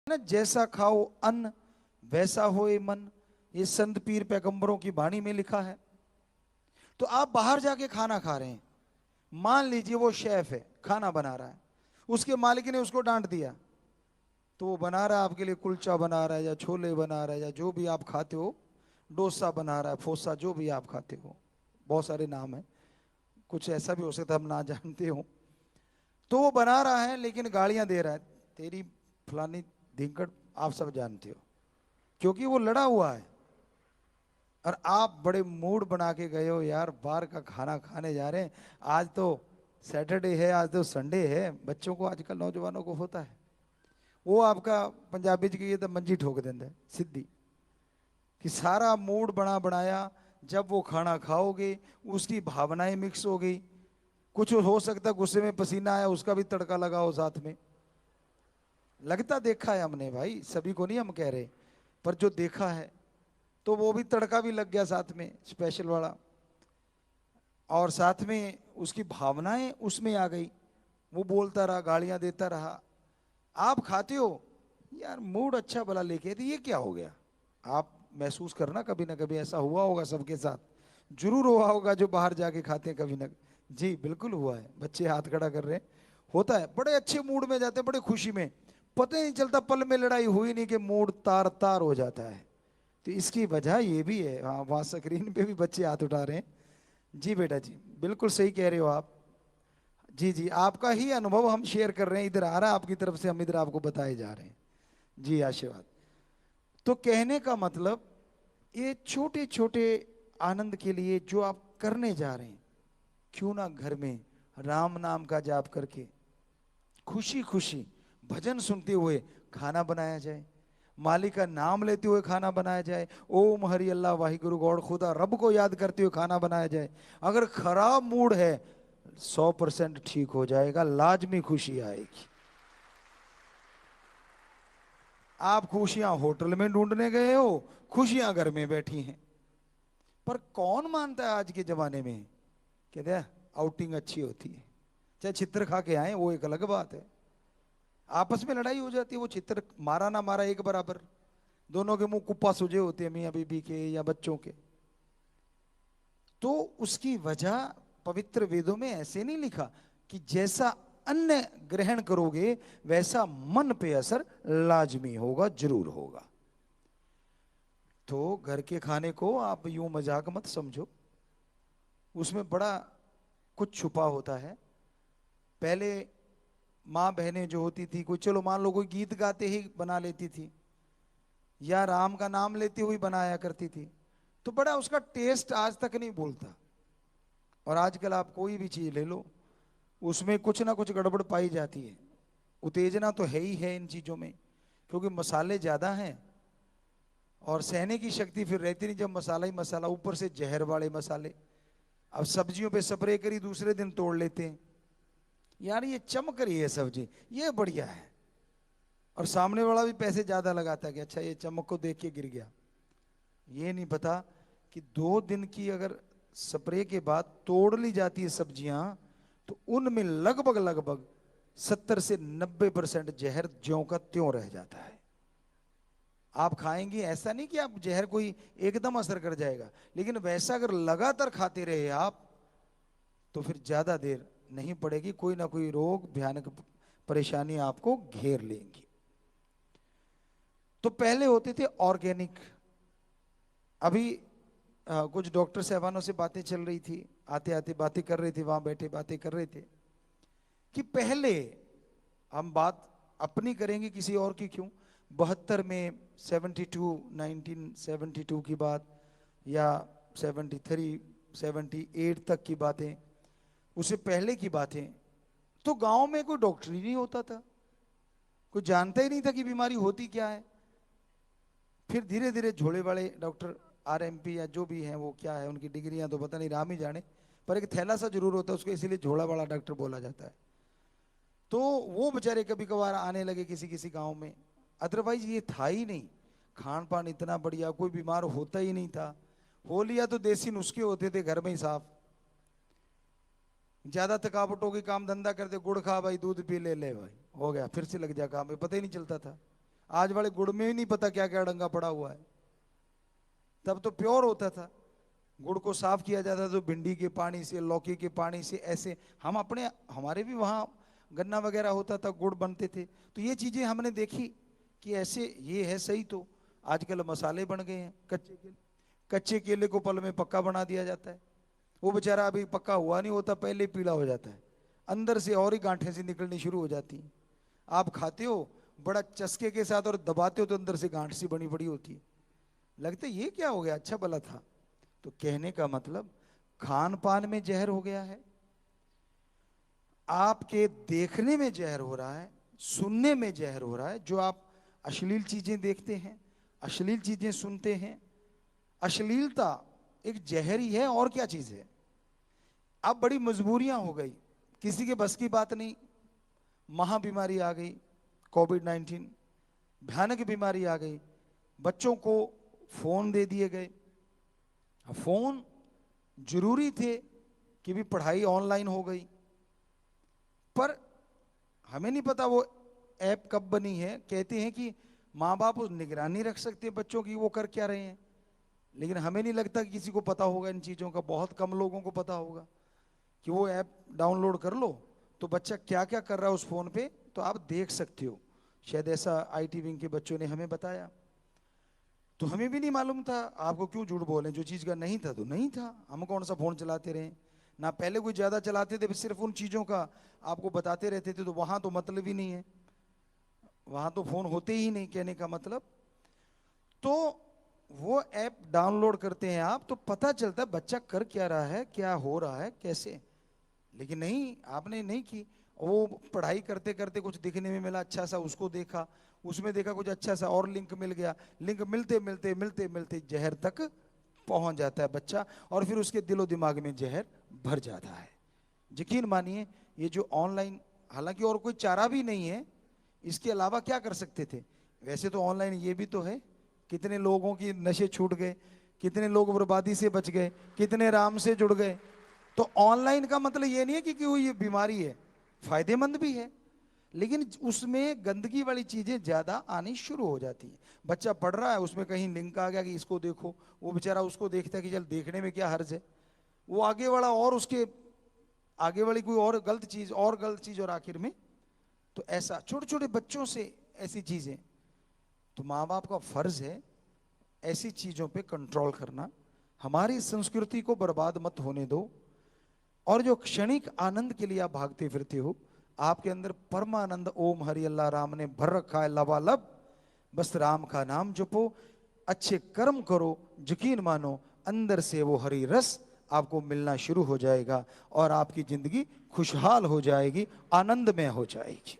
ना, जैसा खाओ अन्न वैसा होए मन, ये संत पीर पैगंबरों की वाणी में लिखा है। तो आप बाहर जाके खाना खा रहे हैं, मान लीजिए वो शेफ है, खाना बना रहा है, उसके मालिक ने उसको डांट दिया, तो वो बना रहा है आपके लिए, कुलचा बना रहा है या छोले बना रहा है या जो भी आप खाते हो, डोसा बना रहा है, फोसा, जो भी आप खाते हो, बहुत सारे नाम है, कुछ ऐसा भी हो सकता है हम ना जानते हो। तो वो बना रहा है लेकिन गालियां दे रहा है, तेरी फलानी धिंकड़, आप सब जानते हो, क्योंकि वो लड़ा हुआ है। और आप बड़े मूड बना के गए हो, यार बाहर का खाना खाने जा रहे हैं, आज तो सैटरडे है, आज तो संडे है, बच्चों को आजकल नौजवानों को होता है, वो आपका पंजाबी जी की तो मंजी ठोक देता है सीधी, कि सारा मूड बना बनाया, जब वो खाना खाओगे उसकी भावनाएं मिक्स हो गई, कुछ हो सकता है गुस्से में पसीना आया, उसका भी तड़का लगाओ साथ में। लगता देखा है हमने भाई, सभी को नहीं हम कह रहे, पर जो देखा है, तो वो भी तड़का भी लग गया साथ में स्पेशल वाला, और साथ में उसकी भावनाएं उसमें आ गई, वो बोलता रहा, गालियां देता रहा। आप खाते हो, यार मूड अच्छा भला लेके, तो ये क्या हो गया। आप महसूस करना, कभी ना कभी ऐसा हुआ होगा, सबके साथ जरूर हुआ होगा, जो बाहर जाके खाते हैं कभी ना। जी बिल्कुल हुआ है, बच्चे हाथ खड़ा कर रहे हैं, होता है, बड़े अच्छे मूड में जाते हैं, बड़े खुशी में, पता ही नहीं चलता, पल में लड़ाई हुई नहीं कि मूड तार तार हो जाता है। तो इसकी वजह ये भी है, हाँ वहाँ स्क्रीन पे भी बच्चे हाथ उठा रहे हैं। जी बेटा जी, बिल्कुल सही कह रहे हो आप। जी जी, आपका ही अनुभव हम शेयर कर रहे हैं, इधर आ रहा है आपकी तरफ से, हम इधर आपको बताए जा रहे हैं। जी आशीर्वाद। तो कहने का मतलब, ये छोटे छोटे आनंद के लिए जो आप करने जा रहे हैं, क्यों ना घर में राम नाम का जाप करके खुशी खुशी भजन सुनते हुए खाना बनाया जाए, मालिक का नाम लेते हुए खाना बनाया जाए, ओम हरि अल्लाह वाहिगुरु गौड़ खुदा रब को याद करते हुए खाना बनाया जाए। अगर खराब मूड है, 100% ठीक हो जाएगा, लाजमी खुशी आएगी। आप खुशियां होटल में ढूंढने गए हो, खुशियां घर में बैठी हैं। पर कौन मानता है आज के जमाने में, कहते हैं आउटिंग अच्छी होती है, चाहे छित्र खा के आए वो एक अलग बात है, आपस में लड़ाई हो जाती है, वो चित्र मारा ना मारा एक बराबर, दोनों के मुंह कुप्पा सूजे होते हैं, मियाँ बीबी के या बच्चों के। तो उसकी वजह पवित्र वेदों में ऐसे नहीं लिखा कि जैसा अन्न ग्रहण करोगे वैसा मन पे असर लाजमी होगा, जरूर होगा। तो घर के खाने को आप यूं मजाक मत समझो, उसमें बड़ा कुछ छुपा होता है। पहले माँ बहनें जो होती थी, कोई चलो मान लो कोई गीत गाते ही बना लेती थी, या राम का नाम लेते हुए बनाया करती थी, तो बड़ा उसका टेस्ट आज तक नहीं भूलता। और आजकल आप कोई भी चीज ले लो, उसमें कुछ ना कुछ गड़बड़ पाई जाती है। उत्तेजना तो है ही है इन चीजों में, क्योंकि मसाले ज्यादा हैं, और सहने की शक्ति फिर रहती नहीं जब मसाला ही मसाला, ऊपर से जहर वाले मसाले। अब सब्जियों पे स्प्रे करी, दूसरे दिन तोड़ लेते हैं, यार ये चमक रही है सब्जी, ये बढ़िया है, और सामने वाला भी पैसे ज्यादा लगाता है कि अच्छा ये चमक को देख के गिर गया। ये नहीं पता कि 2 दिन की अगर स्प्रे के बाद तोड़ ली जाती है सब्जियां, तो उनमें लगभग लगभग 70 से 90% जहर ज्यों का त्यों रह जाता है। आप खाएंगे, ऐसा नहीं कि आप जहर कोई एकदम असर कर जाएगा, लेकिन वैसा अगर लगातार खाते रहे आप, तो फिर ज्यादा देर नहीं पड़ेगी, कोई ना कोई रोग भयानक परेशानी आपको घेर लेंगी। तो पहले होते थे ऑर्गेनिक। अभी कुछ डॉक्टर साहबानों से बातें चल रही थी, आते आते बातें कर रहे थे, वहां बैठे बातें कर रहे थे, कि पहले, हम बात अपनी करेंगे किसी और की क्यों, 72 में, 72, 1972 की बात, या 73, 78 तक की बातें, उससे पहले की बातें, तो गांव में कोई डॉक्टर ही नहीं होता था, कोई जानता ही नहीं था कि बीमारी होती क्या है। फिर धीरे धीरे झोले वाले डॉक्टर, आरएमपी या जो भी हैं, वो क्या है उनकी डिग्रियां तो पता नहीं, राम ही जाने, पर एक थैला सा जरूर होता है उसको, इसीलिए झोला वाला डॉक्टर बोला जाता है। तो वो बेचारे कभी कभार आने लगे किसी किसी गांव में, अदरवाइज ये था ही नहीं, खान पान इतना बढ़िया, कोई बीमार होता ही नहीं था। हो लिया तो देसी नुस्खे होते थे घर में ही साफ, ज्यादा थकावट होगी, काम धंधा करते, गुड़ खा भाई, दूध पी, ले ले भाई, हो गया, फिर से लग जा काम में, पता ही नहीं चलता था। आज वाले गुड़ में ही नहीं पता क्या क्या डंगा पड़ा हुआ है। तब तो प्योर होता था, गुड़ को साफ किया जाता था तो भिंडी के पानी से, लौकी के पानी से, ऐसे हम अपने, हमारे भी वहाँ गन्ना वगैरह होता था, गुड़ बनते थे। तो ये चीजें हमने देखी कि ऐसे ये है सही। तो आजकल मसाले बन गए हैं, कच्चे केले को पल में पक्का बना दिया जाता है। वो बेचारा अभी पक्का हुआ नहीं होता, पहले ही पीला हो जाता है, अंदर से और ही गांठें से निकलनी शुरू हो जाती हैं। आप खाते हो बड़ा चस्के के साथ और दबाते हो तो अंदर से गांठ सी बनी पड़ी होती है, लगता है ये क्या हो गया, अच्छा भला था। तो कहने का मतलब खान पान में जहर हो गया है, आपके देखने में जहर हो रहा है, सुनने में जहर हो रहा है। जो आप अश्लील चीजें देखते हैं, अश्लील चीजें सुनते हैं, अश्लीलता एक जहर ही है, और क्या चीज है। अब बड़ी मजबूरियां हो गई, किसी के बस की बात नहीं, महाबीमारी आ गई, कोविड-19 भयानक बीमारी आ गई, बच्चों को फोन दे दिए गए। फोन जरूरी थे कि भी पढ़ाई ऑनलाइन हो गई, पर हमें नहीं पता वो ऐप कब बनी है। कहते हैं कि माँ बाप उस निगरानी रख सकते हैं बच्चों की वो कर क्या रहे हैं, लेकिन हमें नहीं लगता कि किसी को पता होगा इन चीज़ों का। बहुत कम लोगों को पता होगा कि वो ऐप डाउनलोड कर लो तो बच्चा क्या क्या कर रहा है उस फोन पे, तो आप देख सकते हो। शायद ऐसा आईटी विंग के बच्चों ने हमें बताया, तो हमें भी नहीं मालूम था। आपको क्यों झूठ बोलें, जो चीज़ का नहीं था तो नहीं था, हम कौन सा फोन चलाते रहे ना, पहले कोई ज़्यादा चलाते थे, सिर्फ उन चीज़ों का आपको बताते रहते थे, तो वहाँ तो मतलब ही नहीं है, वहाँ तो फोन होते ही नहीं, कहने का मतलब। तो वो ऐप डाउनलोड करते हैं आप, तो पता चलता है बच्चा कर क्या रहा है, क्या हो रहा है, कैसे। लेकिन नहीं, आपने नहीं की। वो पढ़ाई करते करते कुछ दिखने में मिला अच्छा सा, उसको देखा, उसमें देखा कुछ अच्छा सा और लिंक मिल गया, लिंक मिलते मिलते मिलते मिलते जहर तक पहुंच जाता है बच्चा, और फिर उसके दिलो दिमाग में जहर भर जाता है। यकीन मानिए ये जो ऑनलाइन, हालांकि और कोई चारा भी नहीं है, इसके अलावा क्या कर सकते थे। वैसे तो ऑनलाइन ये भी तो है, कितने लोगों की नशे छूट गए, कितने लोग बर्बादी से बच गए, कितने राम से जुड़ गए। तो ऑनलाइन का मतलब ये नहीं है कि वो ये बीमारी है, फायदेमंद भी है, लेकिन उसमें गंदगी वाली चीजें ज्यादा आनी शुरू हो जाती है। बच्चा पढ़ रहा है, उसमें कहीं लिंक आ गया कि इसको देखो, वो बेचारा उसको देखता है कि चल देखने में क्या हर्ज है, वो आगे वाला और उसके आगे वाली कोई और गलत चीज और गलत चीज, और आखिर में तो ऐसा छोटे छोटे बच्चों से ऐसी चीजें। तो माँ बाप का फर्ज है ऐसी चीजों पे कंट्रोल करना, हमारी संस्कृति को बर्बाद मत होने दो। और जो क्षणिक आनंद के लिए आप भागते फिरते हो, आपके अंदर परमानंद ओम हरि अल्लाह राम ने भर रखा है लबालब, बस राम का नाम जपो, अच्छे कर्म करो, यकीन मानो अंदर से वो हरि रस आपको मिलना शुरू हो जाएगा और आपकी जिंदगी खुशहाल हो जाएगी, आनंदमय हो जाएगी।